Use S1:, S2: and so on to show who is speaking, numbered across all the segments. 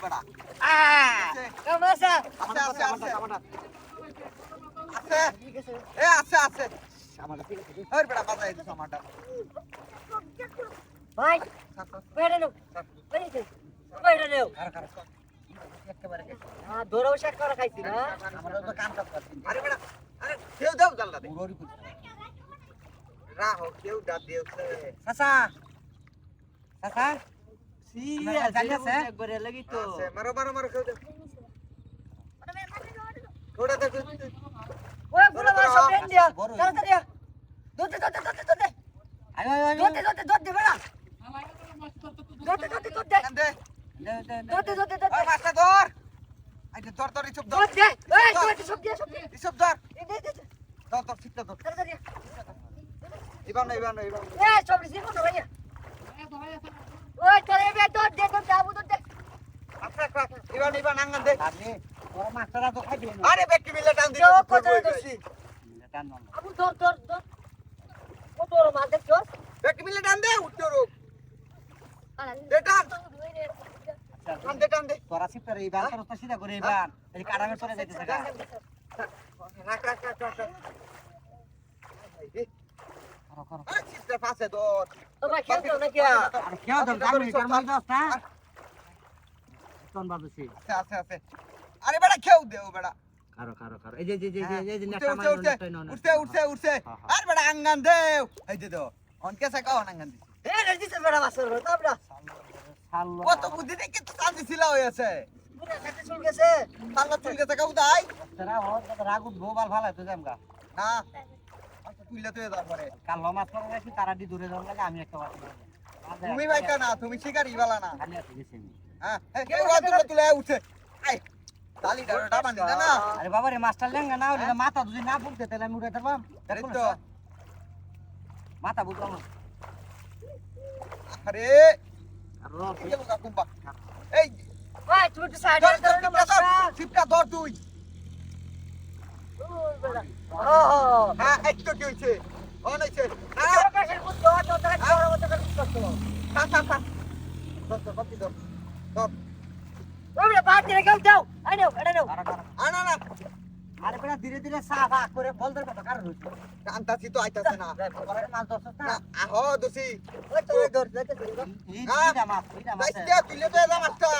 S1: বেড়া
S2: কেমন আছে?
S1: আছে ওই বেড়া বাজাই দিছ আমারটা
S2: ভাই বেড়ে নাও বেড়ে নাও
S1: একেবারে
S2: ধরেও শেষ করে খাইছি না
S1: আমরা তো কাম করছি আরে বেড়া আরে কেউ দাও জানলা দে মুররি কুছ রাহো কেউ দা দেউছে চাচা চাচা সি আছে একবারে লাগি তো মারো কেউ দে थोड़ा दे
S2: ওই গুলো মার সব দেন দিয়া তাড়াতাড়ি দতে আয় দতে বেড়া দতে
S1: ওই মাস্টার ধর আইতে ধর ইসব ধর
S2: দতে এই দতে সব দিয়া
S1: ইসব ধর
S2: এই দে
S1: ধর ঠিকটা ধর
S2: তাড়াতাড়ি
S1: ইবান
S2: এই সব রিসিভ করো ভাইয়া ওই তোরে বে দতে যাবো দতে
S1: আচ্ছা ইবান আঙ্গান দে
S3: আপনি ওর মাস্টাররা তো খাইবে না
S1: আরে বেকি মিলে টান দিবি
S2: কেউ কথা দছি
S3: টান না
S2: আবু ধর ও তোর মাল দেখছো
S1: বেকি মিলে টান দে উঠতে রোক দে টান দে
S3: তোরা সিপারে এই বান তোর তো সিধা করে এই বান এই কাড়ামে চলে যাইতেছে গা
S1: রাখ
S3: করো
S1: আরে চিপটা পাশে ধর
S2: ও ভাই খেলছো নাকি
S3: আর কেউ তো গান এই কারমাই দস না কোন বাজছে
S1: আছে আরে বেটা কেউ দেও বেটা
S3: কারো এই যে নেটা মাইনো নেটা না
S1: উঠছে আর বেটা আঙ্গান দেও এই যে দাও অনকে সাকা আঙ্গান দিছি
S2: এ রেজিতে বেড়া বাসর তাবড়া
S3: সাল্লো
S1: কত বুদ্ধি দেখে তো শান্তি ছিল হয়েছে
S2: পুরো সাথে চল গেছে
S1: তাল্লা চুল গেছে কাউ দাই
S3: তোরা হল রাগ গোবাল ভালো তো জামগা
S1: না তুইলে তো এদার পরে
S3: কাল মাছ করে রাখি তারা দি দূরে যাওয়ার লাগে আমি একটা বাস
S1: তুমি বাইকা না তুমি শিকারি বালা না
S3: খালি আছে গেছি আমি
S1: হ্যাঁ কেউ তুলে উঠছে আই তালি ডাটা বান্ধি না
S3: আরে বাবা রে মাস্টার লেঙ্গা না হলে মাথা যদি না ফুটতে তাহলে আমি উড়াইতে পারলাম
S1: এই তো
S3: মাথা বুঝলাম
S1: আরে
S3: আর রব
S1: এই যে কুম্বা এই
S2: ভাই তুমি তো সাইডে ধরে না মাস্টার
S1: চিপটা ধর তুই
S2: ওই বেড়া ও
S1: হ্যাঁ একটু কি হইছে অন হইছে
S2: আর কাছে বুঝছো তো তারা বড় মত করে করছো
S1: খা ধর
S2: ওরে বাদ দিয়ে কেউ যাও আই নাও এটা নাও
S1: আনা না
S3: আরে বেটা ধীরে ধীরে সাফা করে বলদের কথা কারণ হইছে
S1: কান্তাছি তো আইতাছে না
S3: পরে মাছ ধরছস না
S1: না আহো দোষী
S2: ওই তো ধর দেখে
S3: এইটা মাছ
S1: বাইস্তে তুইলে তো এলা মাছটা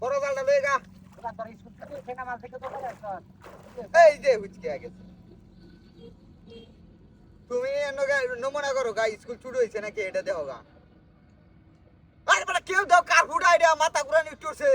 S1: বড় জালটা লয়ে গা
S3: তোরা তোর স্কুল থেকে সেনা মাছ দেখে তো বলে আসছ
S1: এই যে হুচকে গেছে তুমি নমুনা করো গা স্কুল ছুট হইছে নাকি এটা দেখো গা আরে বড় কেউ দাও কার ফুটাই দেয়া মাথা ঘুরানি উঠছে